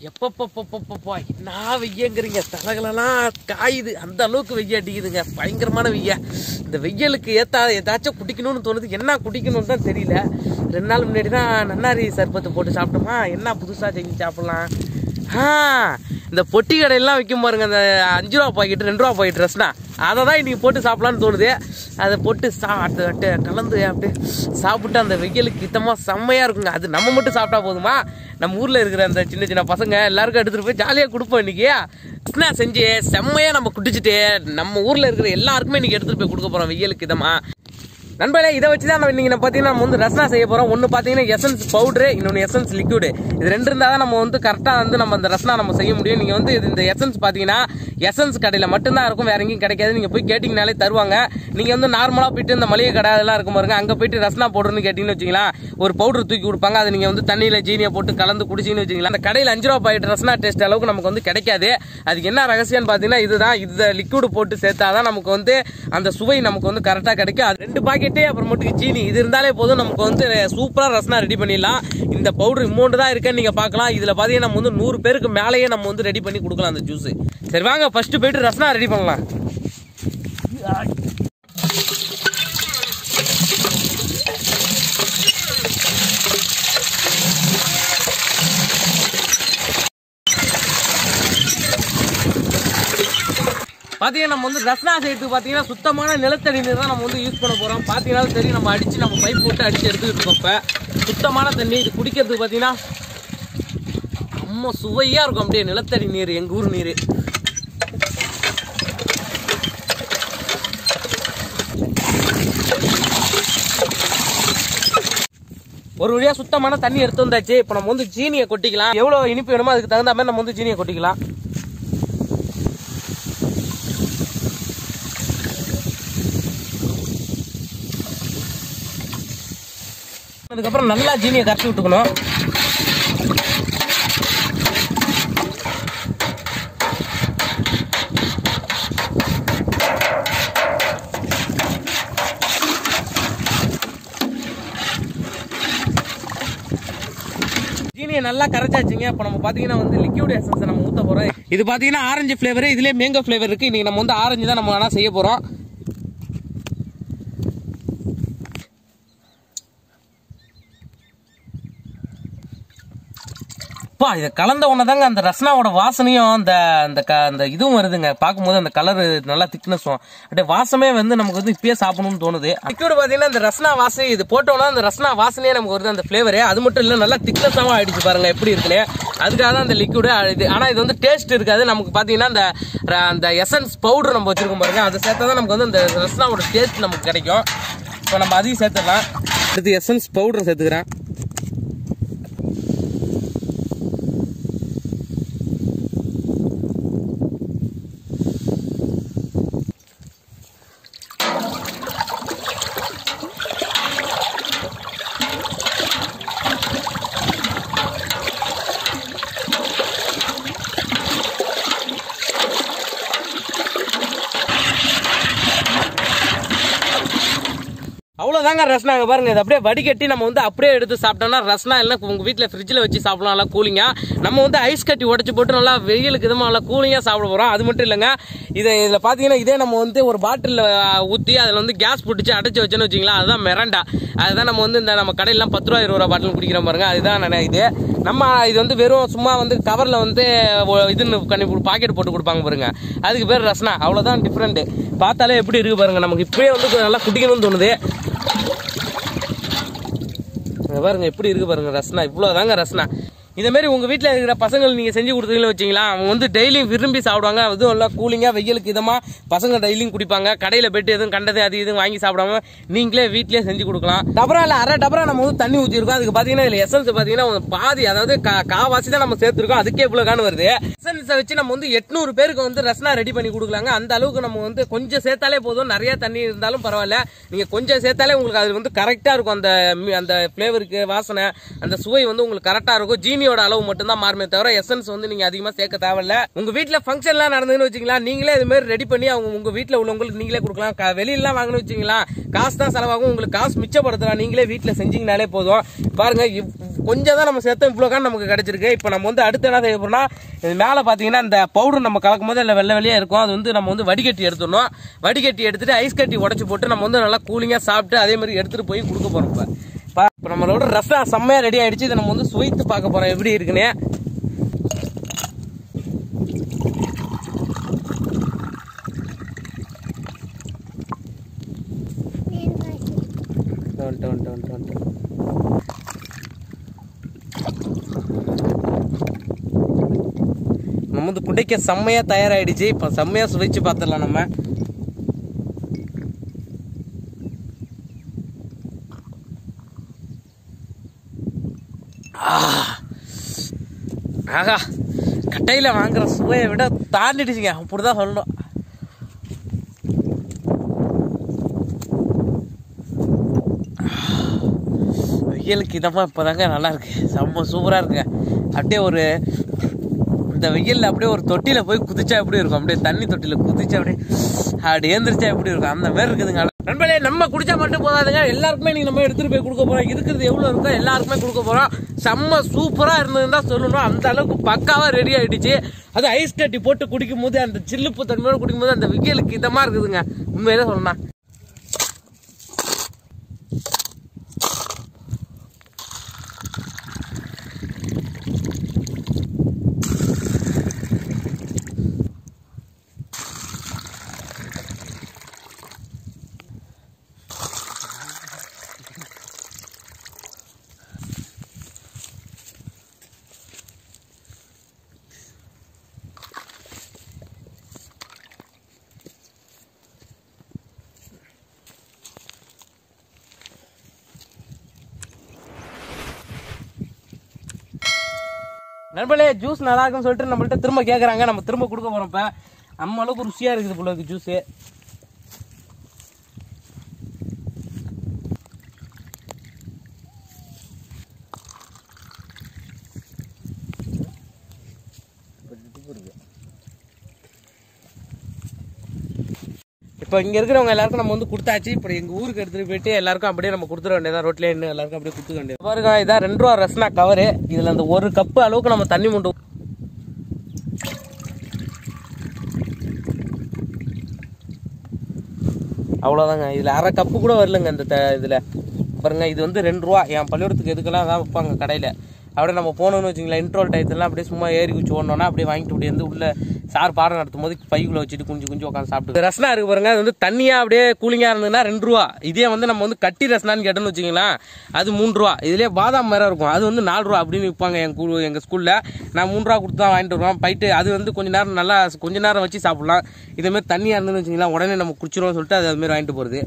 எப்பப்பப்பப்பப்பா என்ன வெய்யங்கிறீங்க, தலைகளெல்லாம் காயுது. அந்த அளவுக்கு வெய்ய அடிக்குதுங்க, பயங்கரமான வெய்ய. இந்த வெய்யலுக்கு ஏதாச்சும் குடிக்கணும்னு தோணுது. என்ன குடிக்கணும்னு தான் தெரியல. 2 நாள் முன்னாடி தான் நன்னாரி சர்பத்து போட்டு சாப்பிட்டோமா. என்ன புதுசாக செஞ்சு சாப்பிட்லாம்? இந்த பொட்டி கடையெல்லாம் விற்கும் பாருங்க, அந்த 5 ரூபா பாக்கெட் 2 ரூபா பாக்கெட் ரஸ்னா, அதை தான் இன்னைக்கு போட்டு சாப்பிட்லான்னு தோணுது. அதை போட்டு கலந்து அப்படியே சாப்பிட்டு அந்த வெயிலுக்கு கிட்டமாக செம்மையாக இருக்குங்க. அது நம்ம மட்டும் சாப்பிட்டா போதுமா? நம்ம ஊரில் இருக்கிற அந்த சின்ன சின்ன பசங்க எல்லாருக்கும் எடுத்துகிட்டு போய் ஜாலியாக கொடுப்போம். இன்றைக்கி என்ன செஞ்சு செம்மையாக நம்ம குடிச்சிட்டு நம்ம ஊரில் இருக்கிற எல்லாருக்குமே இன்றைக்கி எடுத்துகிட்டு போய் கொடுக்க போகிறோம் வெயிலுக்கு இதமாக. நண்பர்களே, இதை வச்சு தான் இன்னைக்கு பார்த்தீங்கன்னா நம்ம வந்து ரஸ்னா செய்ய போகிறோம். ஒன்று பார்த்தீங்கன்னா எசன்ஸ் பவுடரு, இன்னொன்று எசன்ஸ் லிக்விடு. இது 2 இருந்தால் தான் நம்ம வந்து கரெக்டாக வந்து நம்ம அந்த ரஸ்னா நம்ம செய்ய முடியும். நீங்கள் வந்து இந்த எசன்ஸ் பார்த்தீங்கன்னா எசன்ஸ் கடையில் மட்டும்தான் இருக்கும், வேற எங்கேயும் கிடைக்காது. நீங்கள் போய் கேட்டிங்கனாலே தருவாங்க. நீங்கள் வந்து நார்மலாக போயிட்டு இந்த மளிகை கடை அதெல்லாம் இருக்கும் பாருங்க, அங்கே போயிட்டு ரஸ்னா பவுடர்னு கேட்டிங்கன்னு வச்சிங்களா, ஒரு பவுடர் தூக்கி கொடுப்பாங்க. அதை நீங்கள் வந்து தண்ணியில் ஜீனியை போட்டு கலந்து குடிச்சிங்கன்னு வச்சிங்களா, அந்த கடையில் 5 ரூபா பாக்கெட் ரஸ்னா டேஸ்ட் அளவுக்கு நமக்கு வந்து கிடைக்காது. அதுக்கு என்ன ரகசியம்னு பார்த்தீங்கன்னா இதுதான். இந்த லிக்விடு போட்டு சேர்த்தா தான் நமக்கு வந்து அந்த சுவை நமக்கு வந்து கரெக்டாக கிடைக்கும். அது 2 பாக்கெட்டே அப்புறம் மட்டும் ஜீனி இது இருந்தாலே போதும், நமக்கு வந்து சூப்பராக ரஸ்னா ரெடி பண்ணிடலாம். இந்த பவுடர் இமௌண்ட் தான் இருக்குன்னு நீங்கள் பார்க்கலாம். இதில் பார்த்தீங்கன்னா நம்ம வந்து 100 பேருக்கு மேலேயே நம்ம வந்து ரெடி பண்ணி கொடுக்கலாம் அந்த ஜூஸ். சரி வாங்க ஃபர்ஸ்ட் போயிட்டு ரஸ்னா ரெடி பண்ணலாம். பார்த்தீங்கன்னா நம்ம வந்து ரஸ்னா செய்யறதுக்கு பார்த்தீங்கன்னா சுத்தமான நிலத்தடி நீர் தான் நம்ம வந்து யூஸ் பண்ண போகிறோம். பார்த்தீங்கன்னா சரி, நம்ம அடித்து நம்ம பைப் போட்டு அடித்து எடுத்துக்கிட்டு இருக்கோம். இப்போ சுத்தமான தண்ணி இது குடிக்கிறதுக்கு பார்த்தீங்கன்னா ரொம்ப சுவையாக இருக்கும். அப்படியே நிலத்தடி நீர், எங்கள் ஊர் நீர். ஒரு வழியாக சுத்தமான தண்ணி எடுத்து வந்தாச்சு. இப்போ நம்ம வந்து ஜீனியை கொட்டிக்கலாம். எவ்வளோ இனிப்பு வேணுமோ அதுக்கு தகுந்த மாதிரி நம்ம வந்து ஜீனியை கொட்டிக்கலாம். அதுக்கப்புறம் நல்லா ஜீனியை கரைச்சி விட்டுக்கணும். ஜீனியை நல்லா கரைச்சாச்சுங்க. இப்போ நம்ம பார்த்தீங்கன்னா வந்து லிக்விட் எசன்ஸ் நம்ம ஊற்ற போகிறோம். இது பார்த்தீங்கன்னா ஆரஞ்சு ஃப்ளேவர், இதுலேயே மேங்கோ ஃப்ளேவர் இருக்குது. இன்றைக்கி நம்ம வந்து ஆரஞ்சு தான் நம்ம வேணால் செய்ய போகிறோம். இதை கலந்த உடனே தாங்க அந்த ரஸ்னாவோட வாசனையும் அந்த இதுவும் வருதுங்க. பார்க்கும்போது அந்த கலர் நல்லா திக்னஸும் அப்படியே வாசமே வந்து நமக்கு வந்து இப்பயே சாப்பிடணும்னு தோணுது. லிக்விட் பார்த்தீங்கன்னா இந்த ரஸ்னா வாசனை இது போட்டோம்னா அந்த ரஸ்னா வாசனையே நமக்கு வருது, அந்த ஃபிளேவரு. அது மட்டும் இல்லை, நல்லா திக்னஸாகவும் ஆயிடுச்சு பாருங்க எப்படி இருக்குன்னு. அதுக்காக தான் அந்த லிக்விடு இது. ஆனால் இது வந்து டேஸ்ட் இருக்காது. நமக்கு பார்த்தீங்கன்னா அந்த எசன்ஸ் பவுடர் நம்ம வச்சிருக்கோம் பாருங்க, அதை சேர்த்தா தான் நமக்கு வந்து அந்த ரஸ்னாவோட டேஸ்ட் நமக்கு கிடைக்கும். இப்போ நம்ம அதையும் சேர்த்துடலாம். அடுத்து எசன்ஸ் பவுடர் சேர்த்துக்கிறேன். அவ்வளோதாங்க ரஸ்னா. பாருங்க, இது அப்படியே வடிகட்டி நம்ம வந்து அப்படியே எடுத்து சாப்பிட்டோம்னா ரஸ்னா இல்லை உங்கள் வீட்டில் ஃப்ரிட்ஜில் வச்சு சாப்பிடலாம் நல்லா கூலிங்காக. நம்ம வந்து ஐஸ் கட்டி உடச்சி போட்டு நல்லா வெயிலுக்கு இதமாக நல்லா கூலிங்காக சாப்பிட போகிறோம். அது மட்டும் இல்லைங்க, இதில் பார்த்தீங்கன்னா இதே நம்ம வந்து ஒரு பாட்டிலில் ஊற்றி அதில் வந்து கேஸ் பிடிச்சி அடைச்சி வச்சோன்னு வச்சிங்களா, அதுதான் மிரண்டா. அதுதான் நம்ம வந்து இந்த நம்ம கடையிலாம் 10 ரூபா 20 ரூபா பாட்டில் குடிக்கிற பாருங்க, அதுதான் இது. நம்ம இது வந்து வெறும் சும்மா வந்து கவரில் வந்து இதுன்னு பாக்கெட் போட்டு கொடுப்பாங்க பாருங்க, அதுக்கு பேர் ரஸ்னா. அவ்வளோதான் டிஃப்ரெண்ட்டு. பார்த்தாலே எப்படி இருக்குது பாருங்க, நமக்கு இப்போயே வந்து நல்லா குடிக்கணும்னு தோணுது. பாருங்க எப்படி இருக்கு பாருங்க ரஸ்னா. இவ்வளோதாங்க ரஸ்னா. இதேமாரி உங்கள் வீட்டில் இருக்கிற பசங்கள் நீங்கள் செஞ்சு கொடுத்தீங்கன்னு வச்சிங்களா, அவங்க வந்து டெய்லியும் விரும்பி சாப்பிடுவாங்க. அதுவும் எல்லாம் கூலிங்காக வெயிலுக்கு இதமாக பசங்க டெய்லியும் குடிப்பாங்க. கடையில் போய்ட்டு எதுவும் கண்டது அது இதுவும் வாங்கி சாப்பிடாம நீங்களே வீட்டிலே செஞ்சு கொடுக்கலாம். டபரா இல்லை, அரை டபரா நம்ம வந்து தண்ணி ஊற்றிருக்கோம். அதுக்கு பார்த்தீங்கன்னா இதில் எசன்ஸ் பார்த்தீங்கன்னா பாதி, அதாவது காவாசி தான் நம்ம சேர்த்துருக்கோம். அதுக்கே இவ்வளோ காணு வருது. எசன்ஸை வச்சு நம்ம வந்து 800 பேருக்கு வந்து ரஸ்னா ரெடி பண்ணி கொடுக்கலாங்க. அந்த அளவுக்கு நம்ம வந்து கொஞ்சம் சேர்த்தாலே போதும். நிறைய தண்ணி இருந்தாலும் பரவாயில்ல, நீங்க கொஞ்சம் சேர்த்தாலே உங்களுக்கு அது வந்து கரெக்டா இருக்கும். அந்த பிளேவருக்கு வாசனை அந்த சுவை வந்து உங்களுக்கு கரெக்டா இருக்கும். ஜீனியோட அளவு மட்டும் தான் மாறுமே தவிர எசன்ஸ் வந்து நீங்க அதிகமா சேர்க்க தேவையில்ல. உங்க வீட்டுல ஃபங்க்ஷன்லாம் நடந்ததுன்னு வச்சுக்கலாம், நீங்களே இது மாதிரி ரெடி பண்ணி உங்க வீட்டுல உள்ளவங்களுக்கு நீங்களே கொடுக்கலாம். வெளியிலாம் வாங்கணும்னு வச்சுக்கலாம், காசு தான் செலவாகும். உங்களுக்கு காசு மிச்சப்படுத்தலாம். நீங்களே வீட்டுல செஞ்சீங்கனாலே போதும். பாருங்க, கொஞ்சம் தான் நம்ம சேர்த்தோம், இவ்வளவு நமக்கு கிடைச்சிருக்கு. இப்போ நம்ம வந்து அடுத்து என்ன செய்ய போறோம்னா, இது மேல பாத்தீங்கன்னா இந்த பவுடர் நம்ம கலக்கும் போது வெள்ளை வெளியே இருக்கும். அது வந்து நம்ம வந்து வடிகட்டி எடுத்துடணும். வடிகட்டி எடுத்துட்டு ஐஸ் கட்டி உடச்சு போட்டு நம்ம வந்து நல்லா கூலிங்கா சாப்பிட்டு அதே மாதிரி எடுத்துட்டு போய் கொடுக்க போறோம். இப்போ நம்மளோட ரசம் செம்மையா ரெடி ஆயிடுச்சு. இதை நம்ம வந்து சுவைத்து பார்க்க போறோம் எப்படி இருக்குன்னு. நம்ம வந்து குடைக்க செம்மையா தயாராயிடுச்சு. இப்ப செம்மையா சுவைச்சு பார்த்துடலாம் நம்ம. ஆகா, கட்டையில வாங்குற சுவையை விட தாண்டிடுச்சுங்க, அப்படிதான் சொல்லணும். வெயிலுக்கு இதமா இப்பதாங்க நல்லா இருக்கு, செம்ம சூப்பரா இருக்குங்க. அப்படியே ஒரு இந்த வெயில்ல அப்படியே ஒரு தொட்டியில போய் குதிச்சா எப்படி இருக்கும், அப்படியே தண்ணி தொட்டியில குதிச்சா அப்படி ஏந்திரிச்சா எப்படி இருக்கும், அந்த மாதிரி இருக்குதுங்க. நண்பர்களே, நம்ம குடிச்சா மட்டும் போதாதுங்க, எல்லாருக்குமே நீங்க நம்ம எடுத்துட்டு போய் கொடுக்க போறோம். இருக்கிறது எவ்வளவு இருக்கோ எல்லாருக்குமே கொடுக்க போறோம். செம்ம சூப்பரா இருந்ததுன்னு தான் சொல்லணும். அந்த அளவுக்கு பக்காவா ரெடி ஆயிடுச்சு. அது ஐஸ் கட்டி போட்டு குடிக்கும் போது அந்த சில்லுப்பு தன்மையோட குடிக்கும் போது அந்த வெயிலுக்கு இதமா இருக்குதுங்க, உண்மையிலே சொல்லணும். நண்பர்களே, ஜூஸ் நல்லா இருக்குன்னு சொல்லிட்டு நம்மள்ட்ட திரும்ப கேட்குறாங்க, நம்ம திரும்ப கொடுக்க போறோம். இப்போ நம்ம அளவுக்கு ருசியா இருக்குது போல இருக்கு ஜூஸு. இப்போ இங்கே இருக்கிறவங்க எல்லாருக்கும் நம்ம வந்து கொடுத்தாச்சு. இப்போ எங்கள் ஊருக்கு எடுத்துகிட்டு போயிட்டு எல்லாருக்கும் அப்படியே நம்ம கொடுத்துட வேண்டியதான். ரோட்லேயே இன்னும் எல்லாருக்கும் அப்படியே கொடுத்துக்க வேண்டியது. பாருங்க, இதான் 2 ரூபா ரஸ்னா கவரு. இதில் அந்த 1 கப்பு அளவுக்கு நம்ம தண்ணி மூண்டு அவ்வளோதாங்க. இதில் 1/2 கப்பு கூட வரலங்க இந்த இதில். பாருங்க, இது வந்து 2 ரூபா. என் பள்ளிக்கூடத்துக்கு எதுக்கெல்லாம் அதான் வைப்பாங்க கடையில். அப்படியே நம்ம போனோம்னு வச்சுங்களேன், இன்ட்ரோல் டயத்துலாம் அப்படியே சும்மா ஏறி குச்சி ஓடனோன்னா அப்படியே வாங்கிட்டு அப்படியே வந்து உள்ள சார் பாடம் நடத்தும் போது பைக்குள்ள வச்சுட்டு குஞ்சு உட்காந்து சாப்பிட்டு. ரஸ்னா இருக்கு பாருங்க, அது வந்து தண்ணியாக அப்படியே கூலிங்காக இருந்ததுன்னா 2 ரூபா. இதே வந்து நம்ம வந்து கட்டி ரஸ்னான்னு கேட்டோன்னு வச்சுக்கலாம், அது 3 ரூபா. இதுலேயே பாதாம் மரம் இருக்கும், அது வந்து 4 ரூபா அப்படின்னு விற்பாங்க எங்கள் ஸ்கூலில். நான் 3 ரூபா கொடுத்து தான் வாங்கிட்டு வருவோம். போயிட்டு அது வந்து கொஞ்ச நேரம் வச்சு சாப்பிட்லாம். இதேமாதிரி தண்ணியாக இருந்துன்னு வச்சுக்கலாம், உடனே நம்ம குடிச்சிடுவோம்னு சொல்லிட்டு அதுமாதிரி வாங்கிட்டு போகிறது.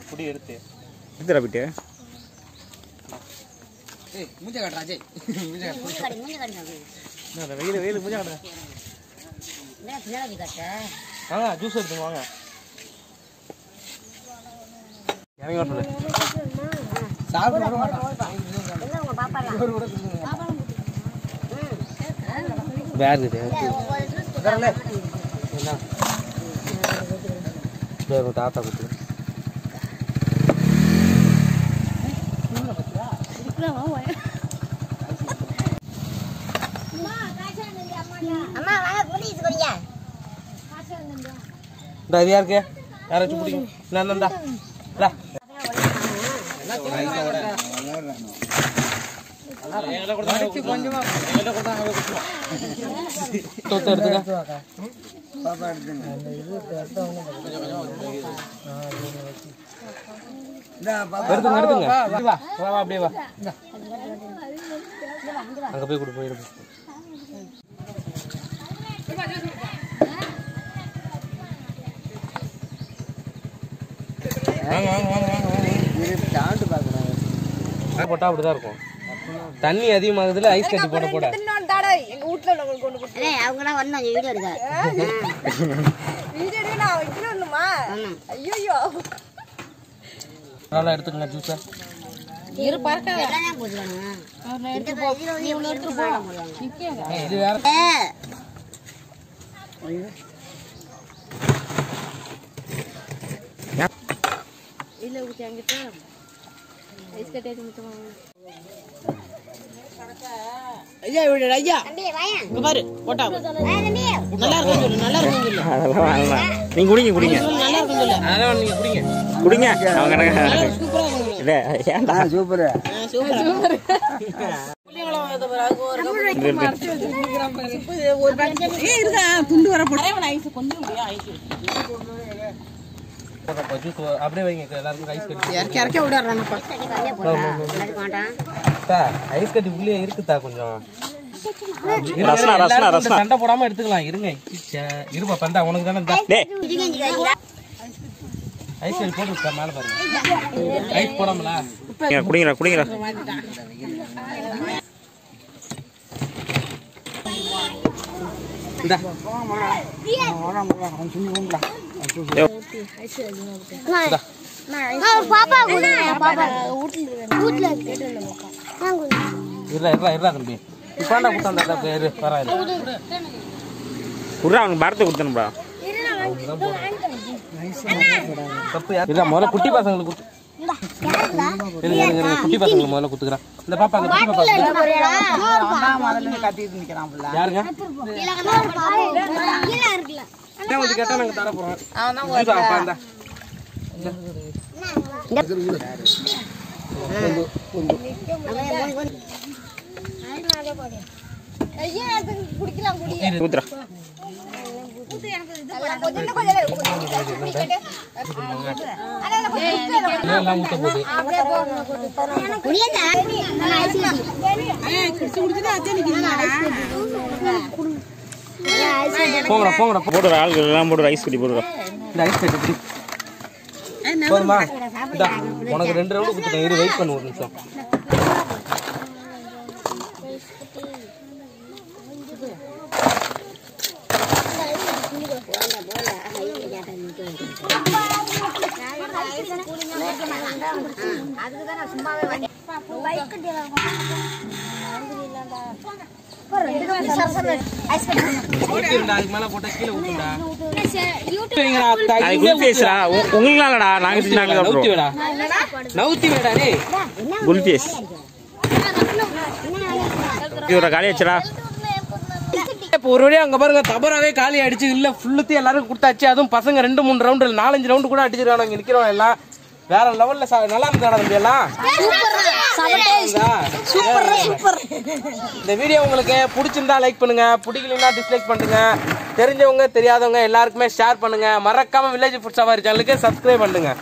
புடி எடுத்து எடுத்துடா போயிட்டு. ஏய், மூஞ்ச காட்டுறா அஜய். மூஞ்ச காட்டு. வெயில் மூஞ்ச காட்டுறா. என்ன பின்னாடி காட்ட? வாங்க ஜூஸ் எடுத்து வாங்க. எனக்கு வரல. சாப்பிட வர மாட்டான். என்ன உங்க பாப்பாலாம்? பாப்பாலாம். பேக் இது. வரல. என்ன? பேரு தாத்தா குத்து. யாருக்கு யாராச்சும் பிடிக்கும்? அப்படியே வா அங்க போய் கொடு போயிடு போட்டா அப்படிதான் இருக்கும். தண்ணி அதிகமாகுதுல ஐஸ் கட்டி போட போட எங்க வீட்ல உங்களுக்கு கொண்டு கொடுத்து அவங்கலாம் வந்து வீடியோ எடுக்க வீடியோ எடுக்க நான் வைக்கணும் இல்லம்மா. ஐயோ நல்லா எடுத்துக்கங்க ஜூஸ். இரு பார்க்க எல்லாமே போடுறாங்க. நான் எடுத்து போ இவ்வளவு எடுத்து போ. இது வேற இல்ல ஊத்தி அங்கிட்ட ஐஸ் கட்டி எடுத்து ஐயா விடு ஐயா இங்க பாரு போட்டா நல்லா இருக்கும் சொல்லு நல்லா இருக்கும் சொல்லு அதெல்லாம் வாங்கலாம். நீங்க குடிங்க நல்லா இருக்கும் சொல்லு அதெல்லாம் நீங்க குடிங்க அவங்க சூப்பரா இருக்கும் இல்ல ஏன்டா சூப்பர் சூப்பர் ஒரு பேக்கெட் இருக்கா துண்டு வர போறேன் ஐஸ் கொஞ்சம் ஐஸ் ஜூஸ் அப்படியே வைங்க எல்லாருக்கும் ஐஸ் கட்டி இறக்க விடுறானப்பா ஐஸ் கட்டி உள்ளே இருக்குதா கொஞ்சம் ரசனா சண்டை போடாம எடுத்துக்கலாம். இருங்க இருப்பா பந்தா உனக்கு தானே ஐஸ் கட்டி போட்டு மேல பாருங்க. ஐஸ் போடாமல குடிங்கடா இந்தா பாப்பா வீட்டுல இருடா தம்பி இப்பாண்டா கொடுத்தா பேரு பரவாயில்ல குடுறா அவனுக்கு பரத்தை கொடுத்தனும்டா. தப்பு யார் முதல்ல குட்டி பசங்களுக்கு குட்டி பசங்களுக்கு முதல்ல குத்துக்கிறேன். இந்த பாப்பா அந்த குட்டி பாப்பா யாருங்க கேட்டா நாங்க தர போறோம். போங்கடா போடுற ஆளுகள் எல்லாம் போடுற ஐஸ் கட்டி போடுறோம். இந்த ஐஸ் கட்டி போதுமா? உனக்கு 2 ரவுண்டு கொடுத்துட்டேன். இரு வெயிட் பண்ணு ஒரு நிமிஷம். ஒரு வழியா அங்க பாருங்க தபராவே காலி அடிச்சு இல்ல ஃபுல்லுத்தி எல்லாரும் கொடுத்தாச்சு. அதுவும் பசங்க 2-3 ரவுண்டு 4-5 ரவுண்டு கூட அடிச்சிருக்காங்க. இங்க நிக்கிறவங்க எல்லாம் வேற லெவல்ல நல்லா இருந்தாடா தம்பி எல்லாம். இந்த வீடியோ உங்களுக்கு பிடிச்சிருந்தா லைக் பண்ணுங்க, பிடிக்கலன்னா டிஸ்லைக் பண்ணுங்க. தெரிஞ்சவங்க தெரியாதவங்க எல்லாருக்குமே ஷேர் பண்ணுங்க. மறக்காம வில்லேஜ் ஃபுட் சவாரி சேனலுக்கு சப்ஸ்கிரைப் பண்ணுங்க.